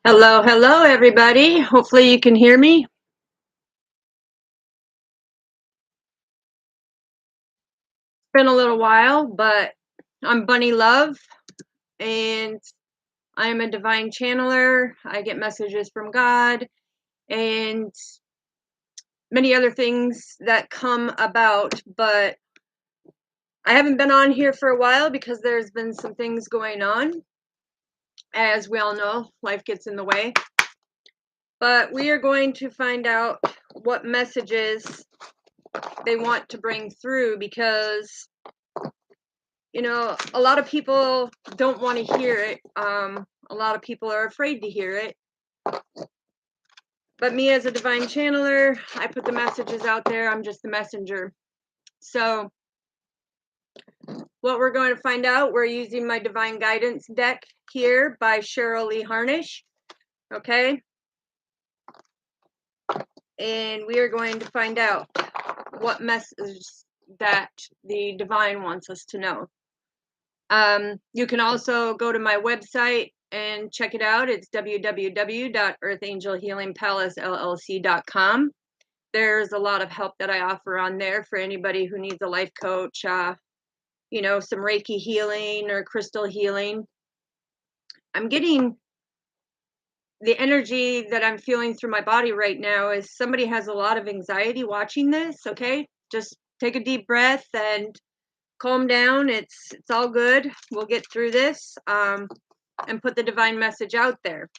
Hello, hello, everybody. Hopefully, you can hear me. It's been a little while, but I'm Bunny Love, and I'm a divine channeler. I get messages from God and many other things that come about, but I haven't been on here for a while because there's been some things going on. As we all know, life gets in the way. But we are going to find out what messages they want to bring through because a lot of people don't want to hear it. A lot of people are afraid to hear it. But me as a divine channeler, I put the messages out there. I'm just the messenger. So what we're going to find out, we're using my divine guidance deck here by Cheryl Lee Harnish. Okay. And we are going to find out what message that the divine wants us to know. You can also go to my website and check it out. It's www.earthangelhealingpalacellc.com. There's a lot of help that I offer on there for anybody who needs a life coach, some Reiki healing or crystal healing. I'm getting the energy that I'm feeling through my body right now is somebody has a lot of anxiety watching this, okay? Just take a deep breath and calm down. It's all good. We'll get through this and put the divine message out there.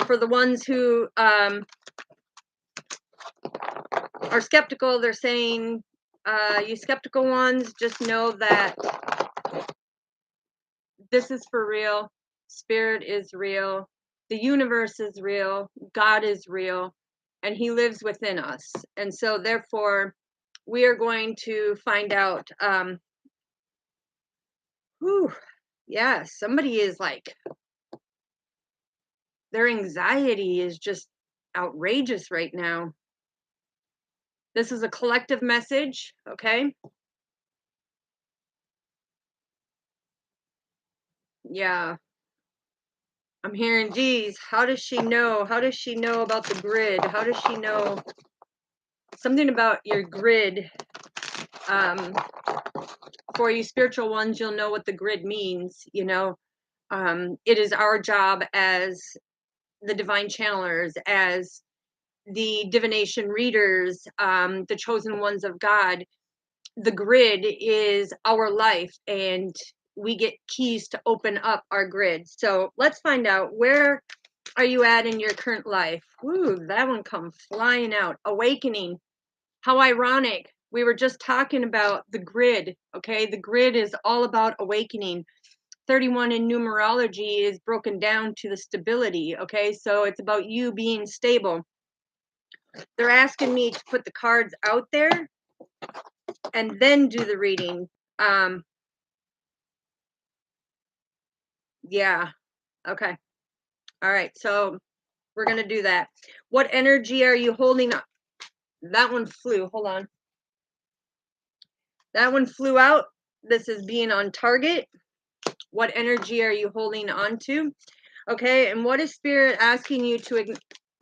For the ones who are skeptical, they're saying, you skeptical ones, just know that this is for real. Spirit is real. The universe is real. God is real. And he lives within us. And so therefore, we are going to find out, somebody is like, their anxiety is just outrageous right now. This is a collective message, okay? Yeah. I'm hearing, geez, how does she know? How does she know about the grid? How does she know something about your grid? For you spiritual ones, you'll know what the grid means, it is our job as the divine channelers, as the divination readers, the chosen ones of God. The grid is our life, and we get keys to open up our grid. So let's find out, where are you at in your current life? Ooh, that one come flying out. Awakening. How ironic. We were just talking about the grid, okay? The grid is all about awakening. 31 in numerology is broken down to the stability, okay? So it's about you being stable. They're asking me to put the cards out there and then do the reading. Yeah. Okay. All right. So we're going to do that. What energy are you holding up? That one flew. Hold on. That one flew out. This is being on target. What energy are you holding on to? Okay. And what is Spirit asking you to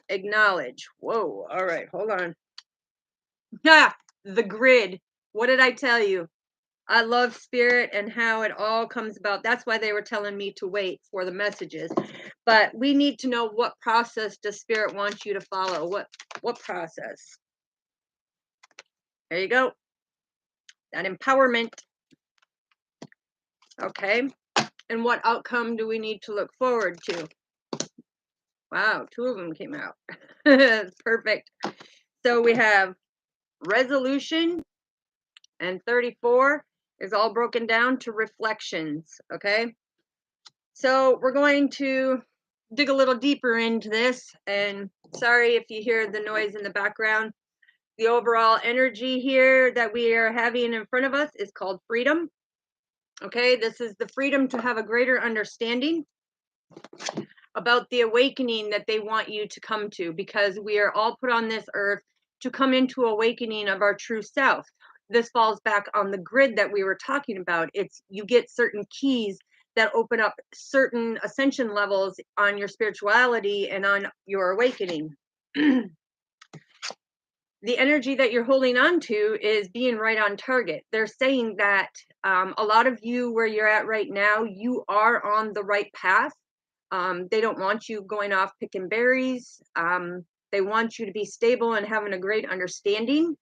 acknowledge? Whoa. All right. Hold on. Ah, the grid. What did I tell you? I love Spirit and how it all comes about. That's why they were telling me to wait for the messages. But we need to know, what process does Spirit want you to follow? What process? There you go. That empowerment. Okay. And what outcome do we need to look forward to? Wow, 2 of them came out. Perfect. So we have resolution, and 34 is all broken down to reflections. Okay. So we're going to dig a little deeper into this, and sorry if you hear the noise in the background. The overall energy here that we are having in front of us is called freedom. Okay, this is the freedom to have a greater understanding about the awakening that they want you to come to, because we are all put on this earth to come into awakening of our true self. This falls back on the grid that we were talking about. It's, you get certain keys that open up certain ascension levels on your spirituality and on your awakening. The energy that you're holding on to is being right on target. They're saying that a lot of you, where you're at right now, you are on the right path. They don't want you going off picking berries. They want you to be stable and having a great understanding.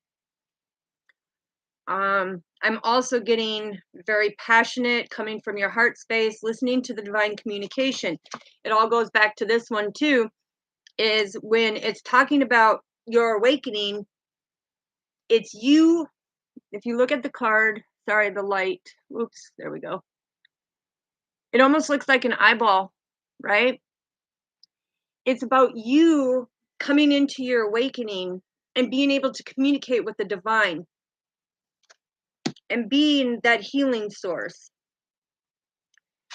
I'm also getting very passionate, coming from your heart space, listening to the divine communication. It all goes back to this one too, is when it's talking about your awakening, it's you. If you look at the card, sorry, the light, oops, there we go. It almost looks like an eyeball, right? It's about you coming into your awakening and being able to communicate with the divine and being that healing source.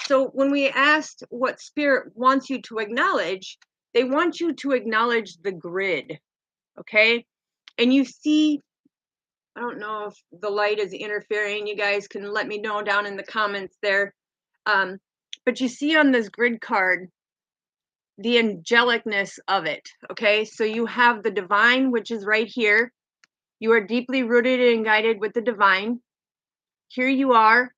So when we asked what spirit wants you to acknowledge, they want you to acknowledge the grid, okay? And you see, I don't know if the light is interfering. You guys can let me know down in the comments there. But you see on this grid card, the angelicness of it, okay? So you have the divine, which is right here. You are deeply rooted and guided with the divine. Here you are,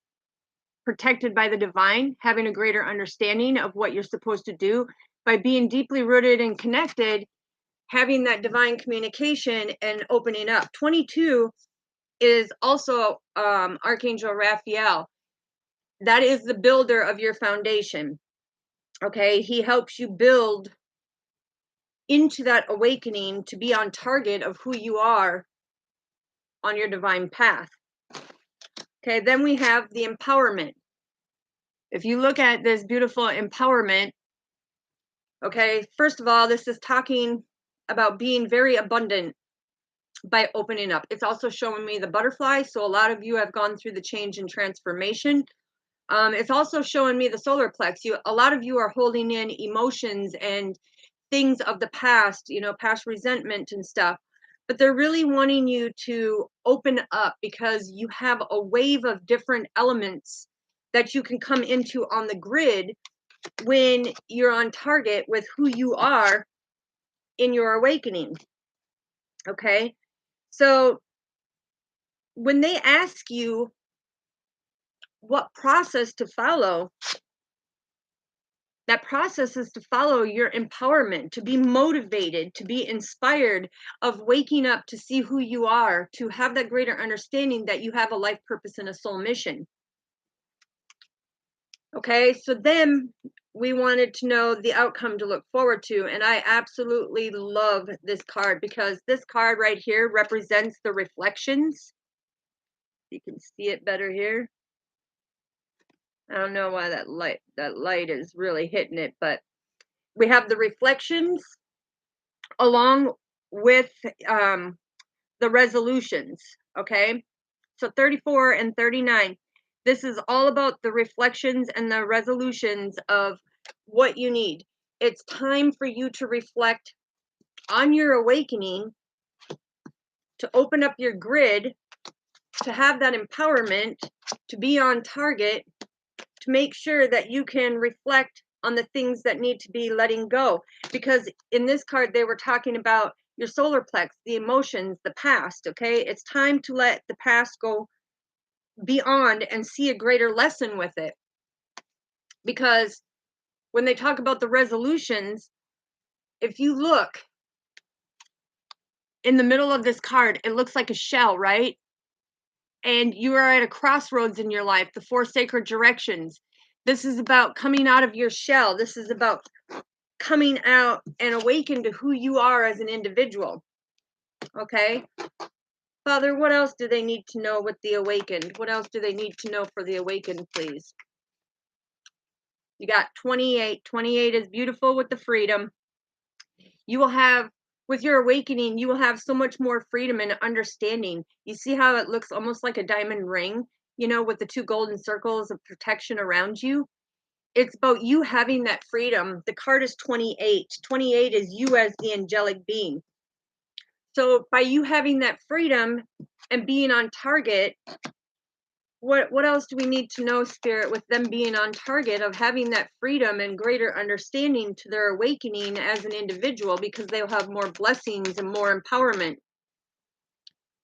protected by the divine, having a greater understanding of what you're supposed to do by being deeply rooted and connected, having that divine communication and opening up. 22 is also Archangel Raphael. That is the builder of your foundation. Okay, he helps you build into that awakening to be on target of who you are on your divine path. Okay, then we have the empowerment. If you look at this beautiful empowerment, okay, first of all, this is talking about being very abundant by opening up. It's also showing me the butterfly. So a lot of you have gone through the change and transformation. It's also showing me the solar plex. A lot of you are holding in emotions and things of the past, past resentment and stuff. But they're really wanting you to open up because you have a wave of different elements that you can come into on the grid when you're on target with who you are in your awakening. Okay, so when they ask you what process to follow, that process is to follow your empowerment, to be motivated, to be inspired of waking up to see who you are, to have that greater understanding that you have a life purpose and a soul mission. Okay, so then we wanted to know the outcome to look forward to. And I absolutely love this card because this card right here represents the reflections. You can see it better here. I don't know why that light is really hitting it, but we have the reflections along with the resolutions. Okay, so 34 and 39. This is all about the reflections and the resolutions of what you need. It's time for you to reflect on your awakening, to open up your grid, to have that empowerment, to be on target, to make sure that you can reflect on the things that need to be letting go. Because in this card, they were talking about your solar plex, the emotions, the past. Okay, it's time to let the past go beyond and see a greater lesson with it. Because when they talk about the resolutions, if you look in the middle of this card, it looks like a shell, right? And you are at a crossroads in your life, the 4 sacred directions. This is about coming out of your shell. This is about coming out and awaken to who you are as an individual. Okay? Father, what else do they need to know with the awakened? What else do they need to know for the awakened, please? You got 28. 28 is beautiful with the freedom. You will have, with your awakening, you will have so much more freedom and understanding. You see how it looks almost like a diamond ring, with the 2 golden circles of protection around you? It's about you having that freedom. The card is 28. 28 is you as the angelic being. So by you having that freedom and being on target what else do we need to know, Spirit, with them being on target of having that freedom and greater understanding to their awakening as an individual, because they'll have more blessings and more empowerment.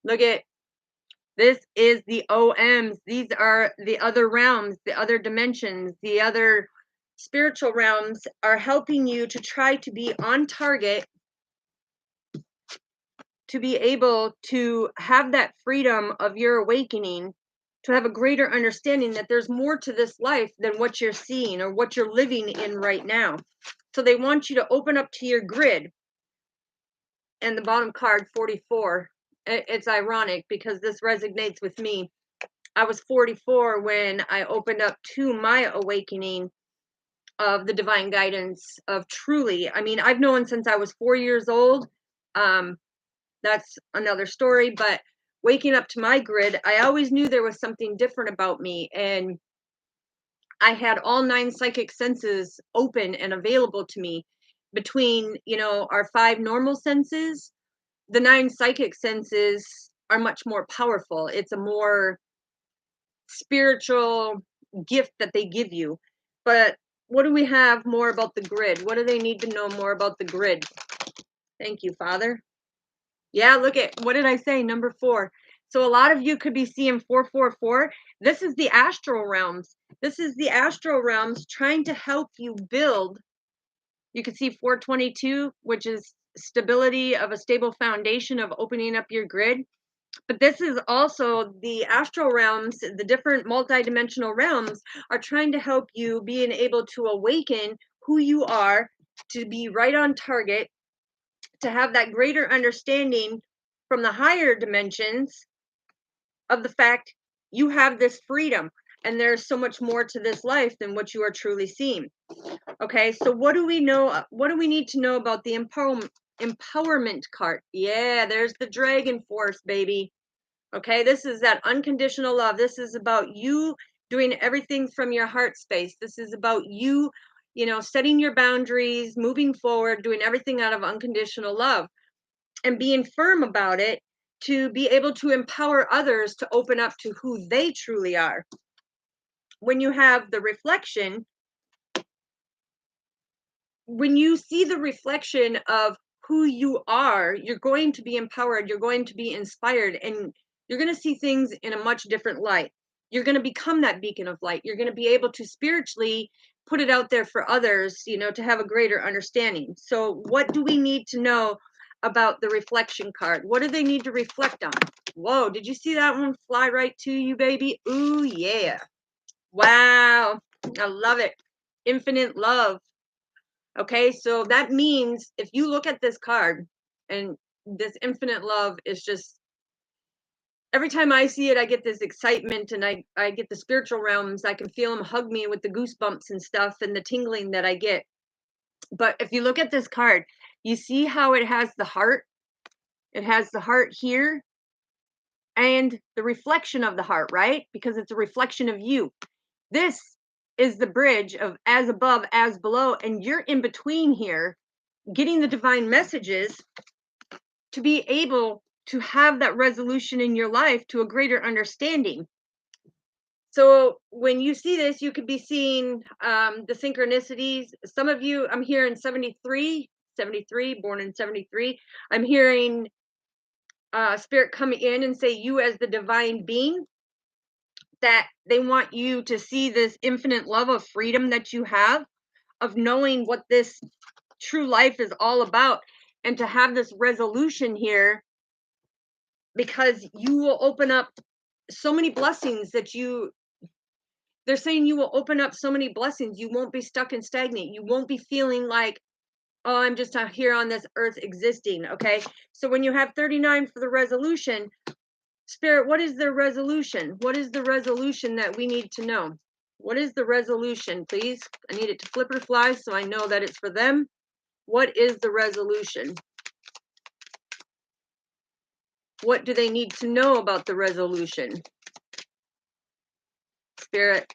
Look at this is the OMs. These are the other realms, the other dimensions, the other spiritual realms are helping you to try to be on target, to be able to have that freedom of your awakening, to have a greater understanding that there's more to this life than what you're seeing or what you're living in right now. So they want you to open up to your grid. And the bottom card, 44. It's ironic because this resonates with me. I was 44 when I opened up to my awakening of the divine guidance of truly. I mean, I've known since I was 4 years old. That's another story, but waking up to my grid, I always knew there was something different about me. And I had all 9 psychic senses open and available to me. Between, our 5 normal senses, the 9 psychic senses are much more powerful. It's a more spiritual gift that they give you. But what do we have more about the grid? What do they need to know more about the grid? Thank you, Father. Yeah, look at, what did I say? Number 4. So a lot of you could be seeing 444. This is the astral realms. This is the astral realms trying to help you build. You can see 422, which is stability of a stable foundation of opening up your grid. But this is also the astral realms, the different multidimensional realms are trying to help you being able to awaken who you are, to be right on target, to have that greater understanding from the higher dimensions of the fact you have this freedom and there's so much more to this life than what you are truly seeing. Okay, so what do we know? What do we need to know about the empowerment card? Yeah, there's the dragon force, baby. Okay, this is that unconditional love. This is about you doing everything from your heart space. This is about you, setting your boundaries, moving forward, doing everything out of unconditional love and being firm about it, to be able to empower others to open up to who they truly are. When you have the reflection, when you see the reflection of who you are, you're going to be empowered, you're going to be inspired, and you're going to see things in a much different light. You're going to become that beacon of light. You're going to be able to spiritually put it out there for others, to have a greater understanding. So what do we need to know about the reflection card? What do they need to reflect on? Whoa, did you see that one fly right to you, baby? Ooh, yeah. Wow. I love it. Infinite love. Okay, so that means if you look at this card, and this infinite love is just, every time I see it, I get this excitement, and I get the spiritual realms. I can feel them hug me with the goosebumps and stuff and the tingling that I get. But if you look at this card, you see how it has the heart? It has the heart here and the reflection of the heart, right? Because it's a reflection of you. This is the bridge of as above, as below, and you're in between here, getting the divine messages to be able to have that resolution in your life to a greater understanding. So when you see this, you could be seeing the synchronicities. Some of you, I'm hearing 73, born in 73. I'm hearing Spirit come in and say, you as the divine being, that they want you to see this infinite love of freedom that you have, of knowing what this true life is all about, and to have this resolution here, because you will open up so many blessings that they're saying you will open up so many blessings. You won't be stuck and stagnant. You won't be feeling like, oh, I'm just out here on this earth existing. Okay, so when you have 39 for the resolution, Spirit, what is the resolution? What is the resolution that we need to know? What is the resolution, please? I need it to flip or fly so I know that it's for them. What is the resolution? What do they need to know about the resolution? Spirit,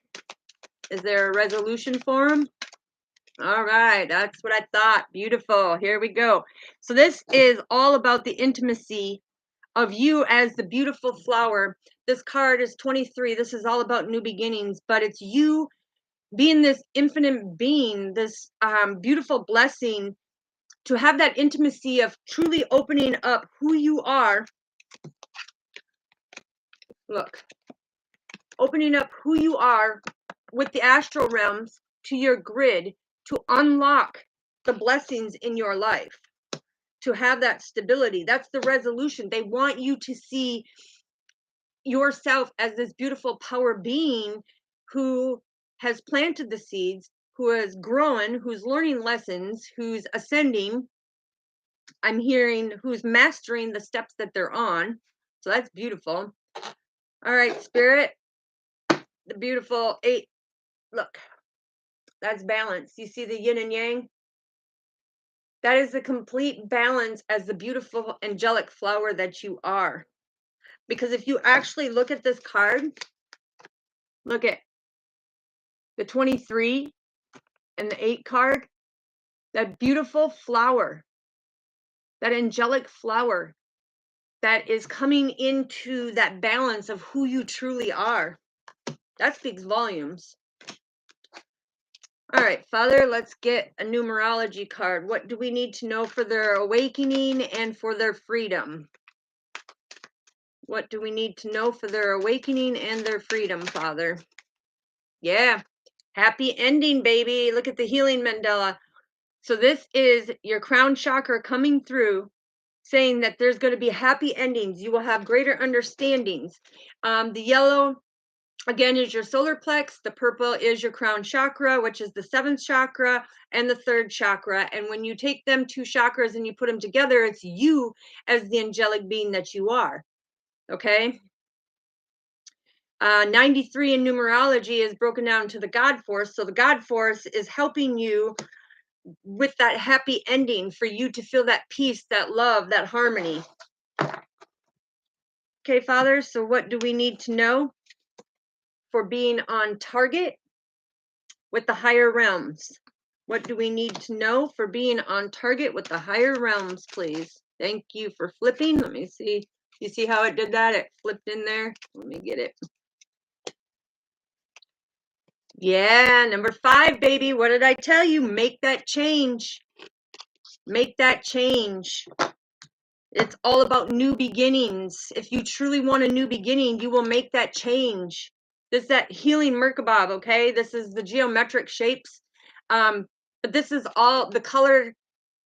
is there a resolution for them? All right, that's what I thought. Beautiful. Here we go. So this is all about the intimacy of you as the beautiful flower this card is 23. This is all about new beginnings, but it's you being this infinite being, this beautiful blessing to have that intimacy of truly opening up who you are. Look, opening up who you are with the astral realms to your grid to unlock the blessings in your life, to have that stability. That's the resolution. They want you to see yourself as this beautiful power being who has planted the seeds, who is growing, who's learning lessons, who's ascending. I'm hearing who's mastering the steps that they're on. So that's beautiful. All right, Spirit, the beautiful 8. Look, that's balance. You see the yin and yang? That is the complete balance as the beautiful angelic flower that you are. Because if you actually look at this card, look at the 23 and the 8 card, that beautiful flower, that angelic flower that is coming into that balance of who you truly are. That speaks volumes. All right, Father, let's get a numerology card. What do we need to know for their awakening and for their freedom? What do we need to know for their awakening and their freedom, Father? Yeah, happy ending, baby. Look at the healing mandala. So this is your crown chakra coming through, saying that there's going to be happy endings. You will have greater understandings. The yellow, again, is your solar plex. The purple is your crown chakra, which is the 7th chakra and the 3rd chakra. And when you take them 2 chakras and you put them together, it's you as the angelic being that you are. Okay? 93 in numerology is broken down to the God force. So the God force is helping you with that happy ending for you to feel that peace, that love, that harmony. Okay, Father, so what do we need to know for being on target with the higher realms? What do we need to know for being on target with the higher realms, please? Thank you for flipping. Let me see. You see how it did that? It flipped in there. Let me get it. Yeah, number 5, baby. What did I tell you? Make that change. Make that change. It's all about new beginnings. If you truly want a new beginning, you will make that change. This is that healing Merkabah, okay? This is the geometric shapes. But this is all the color,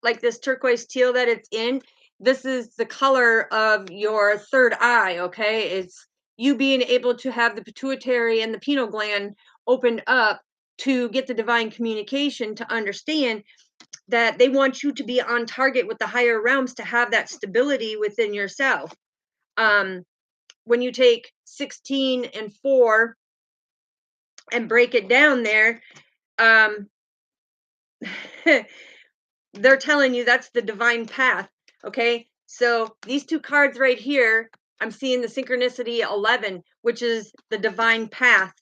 like this turquoise teal that it's in. This is the color of your third eye, okay? It's you being able to have the pituitary and the pineal gland opened up to get the divine communication, to understand that they want you to be on target with the higher realms to have that stability within yourself. When you take 16 and 4 and break it down there, they're telling you that's the divine path. Okay, so these 2 cards right here, I'm seeing the synchronicity 11, which is the divine path,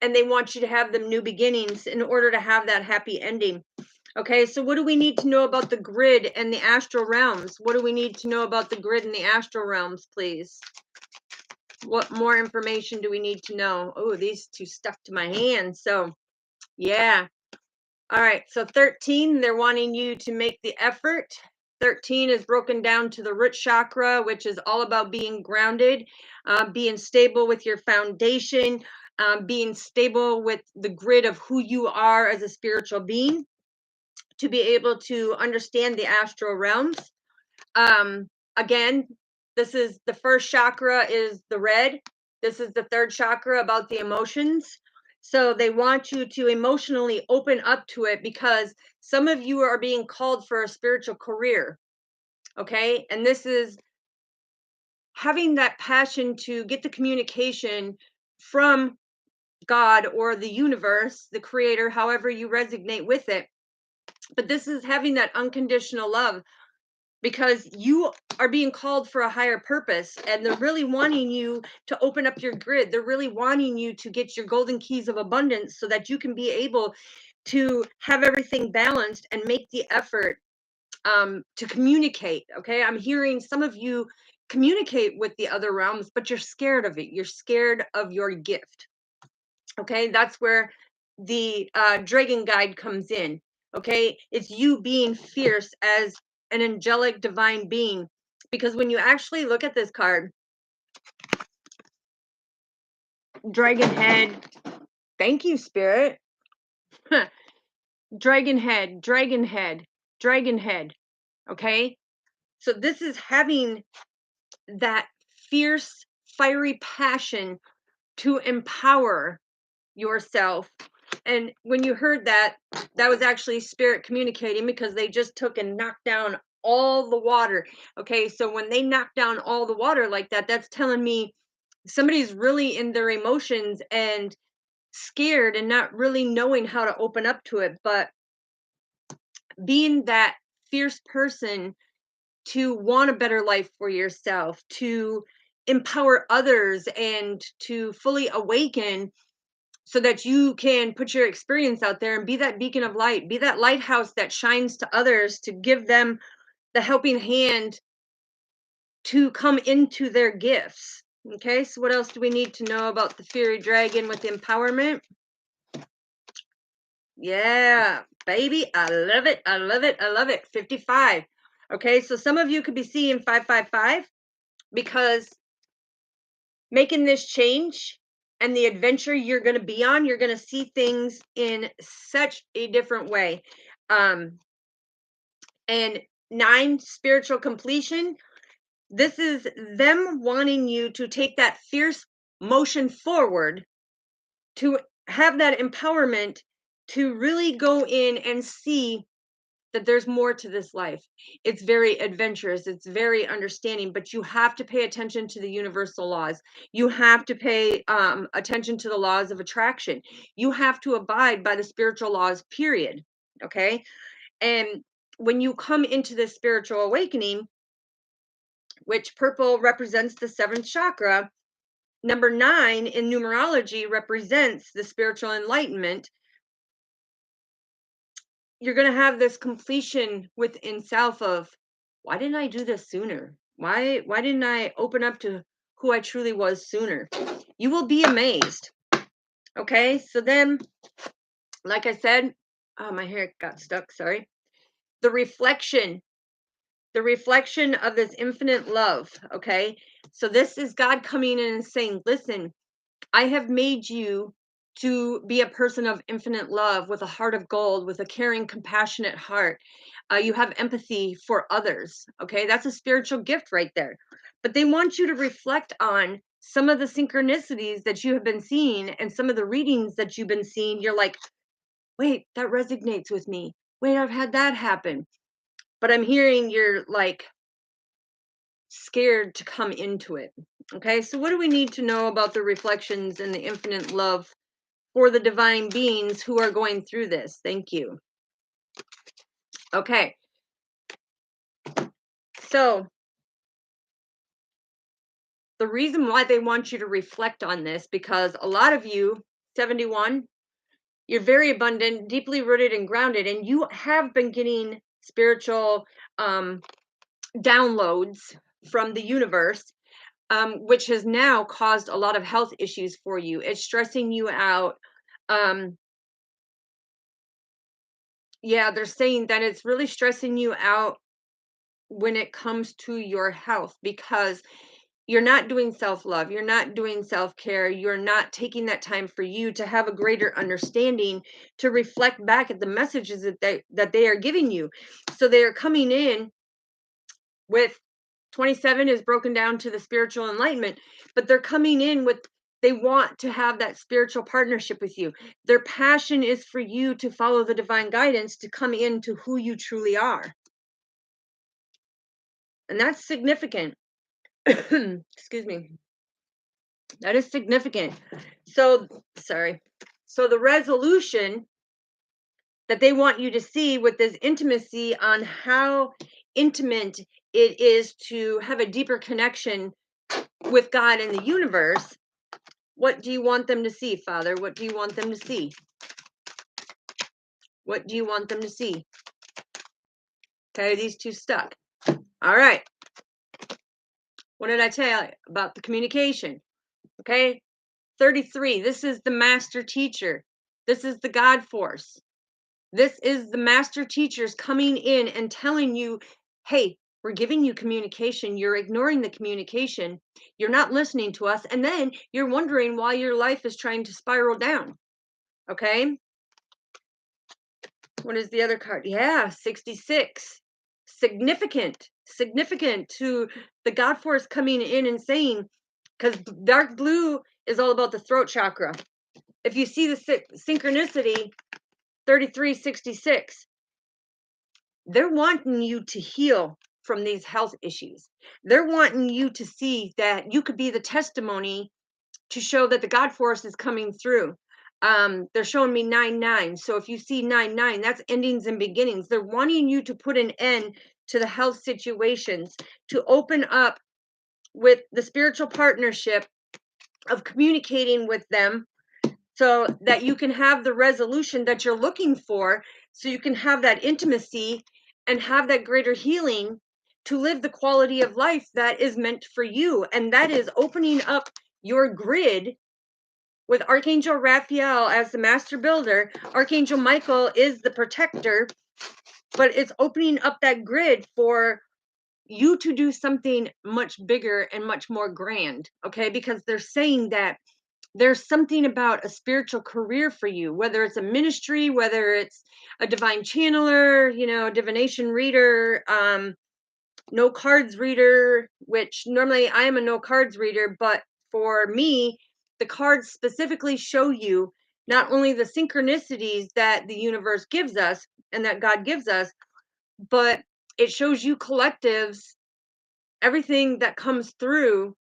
and they want you to have them new beginnings in order to have that happy ending. Okay, so what do we need to know about the grid and the astral realms? What do we need to know about the grid and the astral realms, please? What more information do we need to know? Oh, these 2 stuck to my hand. So, yeah. All right, so 13, they're wanting you to make the effort. 13 is broken down to the root chakra, which is all about being grounded, being stable with your foundation, being stable with the grid of who you are as a spiritual being, to be able to understand the astral realms. Again, this is the 1st chakra is the red. This is the 3rd chakra about the emotions. So they want you to emotionally open up to it, because some of you are being called for a spiritual career. Okay. And this is having that passion to get the communication from God or the universe, the creator, however you resonate with it. But this is having that unconditional love, because you are being called for a higher purpose, and they're really wanting you to open up your grid. They're really wanting you to get your golden keys of abundance so that you can be able to have everything balanced and make the effort to communicate. Okay, I'm hearing some of you communicate with the other realms, but you're scared of it. You're scared of your gift. Okay, that's where the dragon guide comes in. Okay, it's you being fierce as an angelic divine being, because when you actually look at this card, dragon head, thank you, spirit. Dragon head, dragon head, dragon head. Okay, so this is having that fierce, fiery passion to empower yourself. And when you heard that, that was actually spirit communicating, because they just took and knocked down all the water. Okay, so when they knock down all the water like that, that's telling me somebody's really in their emotions and scared and not really knowing how to open up to it. But being that fierce person to want a better life for yourself, to empower others, and to fully awaken so that you can put your experience out there and be that beacon of light, be that lighthouse that shines to others, to give them the helping hand to come into their gifts. Okay, so what else do we need to know about the fiery dragon with empowerment? Yeah, baby, I love it. I love it. I love it. 55. Okay, so some of you could be seeing 555 because making this change and the adventure you're going to be on, you're going to see things in such a different way. Um, and 9, spiritual completion. This is them wanting you to take that fierce motion forward, to have that empowerment, to really go in and see that there's more to this life. It's very adventurous, it's very understanding, but you have to pay attention to the universal laws. You have to pay attention to the laws of attraction. You have to abide by the spiritual laws, period. Okay. And when you come into this spiritual awakening, which purple represents the 7th chakra, number 9 in numerology represents the spiritual enlightenment, you're going to have this completion within self of, why didn't I do this sooner? Why didn't I open up to who I truly was sooner? You will be amazed. Okay, so then, like I said, oh, my hair got stuck, sorry. The reflection of this infinite love. Okay, so this is God coming in and saying, listen, I have made you to be a person of infinite love, with a heart of gold, with a caring, compassionate heart. You have empathy for others. Okay, that's a spiritual gift right there. But they want you to reflect on some of the synchronicities that you have been seeing and some of the readings that you've been seeing. You're like, wait, that resonates with me. Wait, I've had that happen. But I'm hearing you're like scared to come into it. Okay, so what do we need to know about the reflections and the infinite love for the divine beings who are going through this? Thank you. Okay, so the reason why they want you to reflect on this, because a lot of you, 71, you're very abundant, deeply rooted and grounded, and you have been getting spiritual downloads from the universe, which has now caused a lot of health issues for you. It's stressing you out. Yeah, they're saying that it's really stressing you out when it comes to your health, because you're not doing self-love, you're not doing self-care, you're not taking that time for you to have a greater understanding, to reflect back at the messages that they are giving you. So they are coming in with 27 is broken down to the spiritual enlightenment, but they're coming in with, they want to have that spiritual partnership with you. Their passion is for you to follow the divine guidance, to come into who you truly are. And that's significant. Excuse me. That is significant. So, sorry. So the resolution that they want you to see with this intimacy, on how intimate it is to have a deeper connection with God and the universe. What do you want them to see, Father? What do you want them to see? What do you want them to see? Okay, these two stuck. All right. What did I tell you about the communication? Okay. 33. This is the master teacher. This is the God force. This is the master teachers coming in and telling you, hey, we're giving you communication. You're ignoring the communication. You're not listening to us. And then you're wondering why your life is trying to spiral down. Okay. What is the other card? Yeah, 66. Significant to the God force coming in and saying, because dark blue is all about the throat chakra. If you see the synchronicity, 3366, they're wanting you to heal from these health issues. They're wanting you to see that you could be the testimony to show that the God force is coming through. They're showing me 9-9. So if you see 9-9, that's endings and beginnings. They're wanting you to put an end to the health situations, to open up with the spiritual partnership of communicating with them so that you can have the resolution that you're looking for, so you can have that intimacy and have that greater healing to live the quality of life that is meant for you. And that is opening up your grid with Archangel Raphael as the master builder. Archangel Michael is the protector, but it's opening up that grid for you to do something much bigger and much more grand. Okay, because they're saying that there's something about a spiritual career for you, whether it's a ministry, whether it's a divine channeler, divination reader, no cards reader, which normally I am a no cards reader, but for me, the cards specifically show you not only the synchronicities that the universe gives us and that God gives us, but it shows you collectives, everything that comes through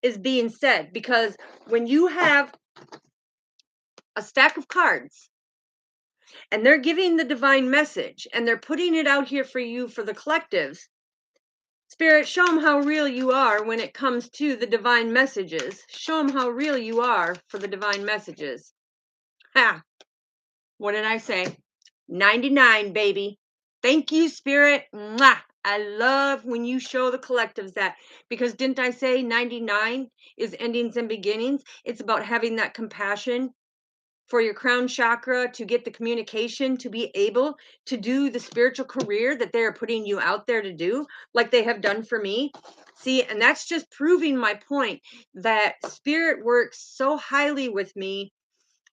is being said. Because when you have a stack of cards and they're giving the divine message and they're putting it out here for you, for the collectives, Spirit, show them how real you are when it comes to the divine messages. Show them how real you are for the divine messages. Ha! What did I say? 99, baby. Thank you, Spirit. Mwah! I love when you show the collectives that, because didn't I say 99 is endings and beginnings? It's about having that compassion for your crown chakra, to get the communication, to be able to do the spiritual career that they're putting you out there to do, like they have done for me. See, and that's just proving my point that spirit works so highly with me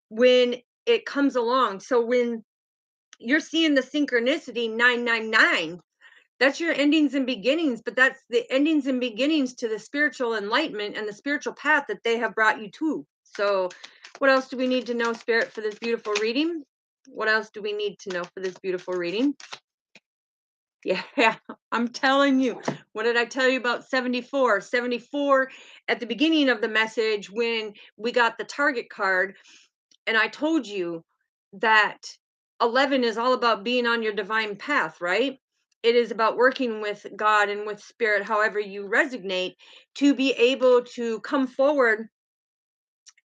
when it comes along. So when you're seeing the synchronicity 999, that's your endings and beginnings, but that's the endings and beginnings to the spiritual enlightenment and the spiritual path that they have brought you to. So, what else do we need to know, Spirit, for this beautiful reading? What else do we need to know for this beautiful reading? Yeah, I'm telling you. What did I tell you about 74? 74 at the beginning of the message when we got the target card, and I told you that 11 is all about being on your divine path, right? It is about working with God and with spirit, however you resonate, to be able to come forward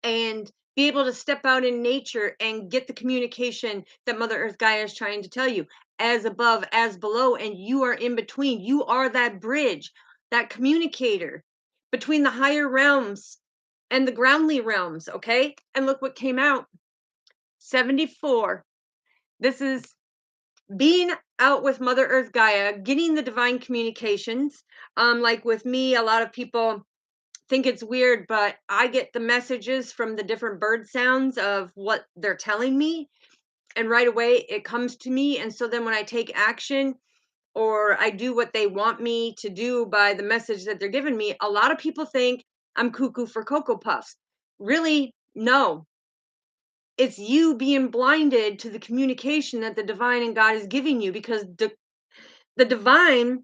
and be able to step out in nature and get the communication that Mother Earth Gaia is trying to tell you, as above, as below, and you are in between. You are that bridge, that communicator between the higher realms and the groundly realms, okay? And look what came out. 74. This is being out with Mother Earth Gaia, getting the divine communications. Like with me, a lot of people think it's weird, but I get the messages from the different bird sounds of what they're telling me. And right away it comes to me. And so then when I take action or I do what they want me to do by the message that they're giving me, a lot of people think I'm cuckoo for Cocoa Puffs. Really, no. It's you being blinded to the communication that the divine and God is giving you, because the divine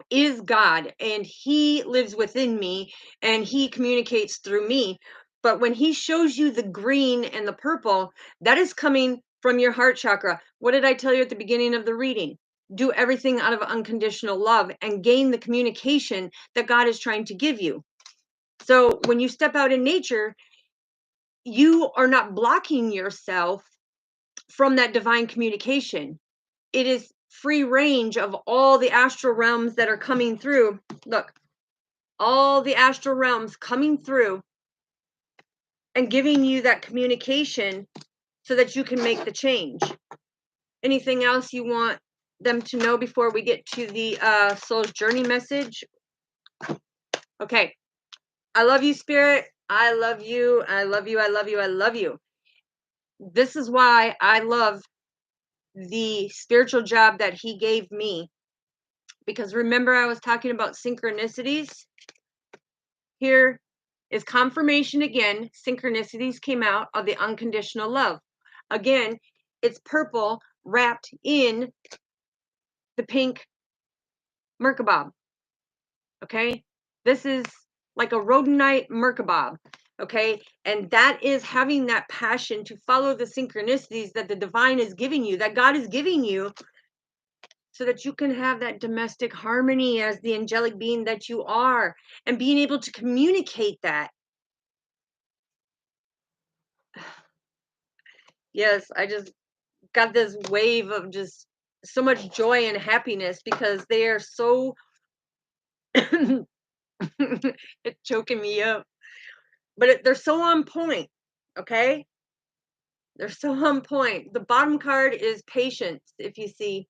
is God and he lives within me and he communicates through me. But when he shows you the green and the purple, that is coming from your heart chakra. What did I tell you at the beginning of the reading? Do everything out of unconditional love and gain the communication that God is trying to give you. So when you step out in nature, you are not blocking yourself from that divine communication. It is free range of all the astral realms that are coming through. Look, all the astral realms coming through and giving you that communication so that you can make the change. Anything else you want them to know before we get to the soul's journey message? Okay. I love you, Spirit. I love you. I love you. I love you. I love you. This is why I love the spiritual job that he gave me. Because remember, I was talking about synchronicities? Here is confirmation again. Synchronicities came out of the unconditional love. Again, it's purple wrapped in the pink Merkabah. Okay? This is like a rhodonite Merkabah. Okay? And that is having that passion to follow the synchronicities that the divine is giving you, that God is giving you, so that you can have that domestic harmony as the angelic being that you are, and being able to communicate that. Yes, I just got this wave of just so much joy and happiness because they are so it's choking me up. But they're so on point, okay? They're so on point. The bottom card is patience, if you see.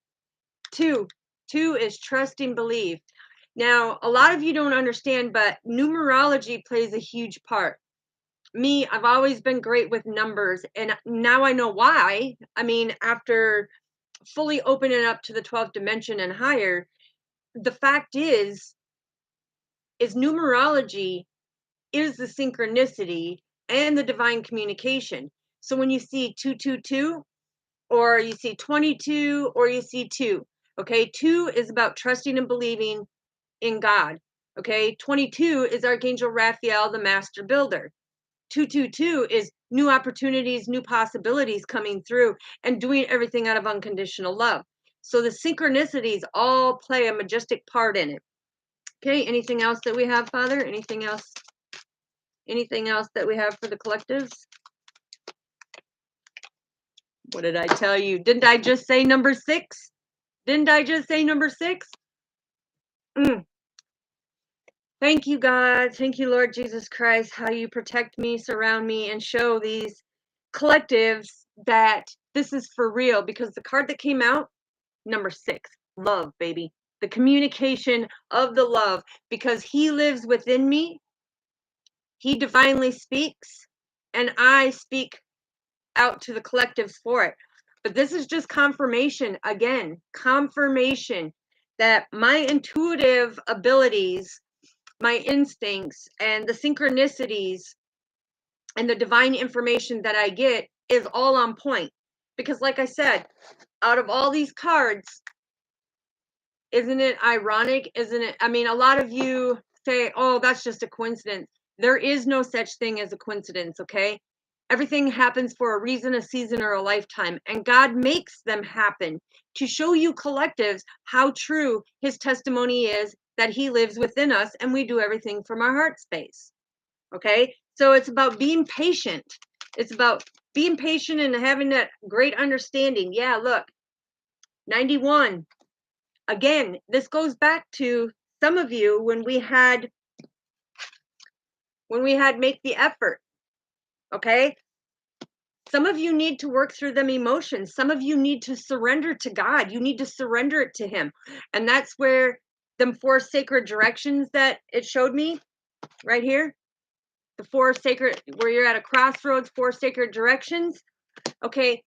Two is trust and believe. Now, a lot of you don't understand, but numerology plays a huge part. Me, I've always been great with numbers, and now I know why. I mean, after fully opening up to the 12th dimension and higher, the fact is numerology is the synchronicity and the divine communication. So when you see 222, or you see 22, or you see 2, okay, 2 is about trusting and believing in God. Okay, 22 is Archangel Raphael, the master builder. 222 is new opportunities, new possibilities coming through, and doing everything out of unconditional love. So the synchronicities all play a majestic part in it. Okay, anything else that we have, Father? Anything else? Anything else that we have for the collectives? What did I tell you? Didn't I just say number 6? Didn't I just say number 6? Thank you, God. Thank you, Lord Jesus Christ, how you protect me, surround me, and show these collectives that this is for real. Because the card that came out, number 6, love, baby. The communication of the love. Because he lives within me, he divinely speaks, and I speak out to the collectives for it. But this is just confirmation, again, confirmation that my intuitive abilities, my instincts, and the synchronicities and the divine information that I get is all on point. Because like I said, out of all these cards, isn't it ironic? Isn't it? I mean, a lot of you say, oh, that's just a coincidence. There is no such thing as a coincidence, okay? Everything happens for a reason, a season, or a lifetime. And God makes them happen to show you collectives how true his testimony is, that he lives within us and we do everything from our heart space. Okay? So it's about being patient. It's about being patient and having that great understanding. Yeah, look, 91. Again, this goes back to some of you when we had make the effort. Okay? Some of you need to work through them emotions. Some of you need to surrender to God. You need to surrender it to him. And that's where them 4 sacred directions that it showed me right here, the 4 sacred, where you're at a crossroads, 4 sacred directions. Okay,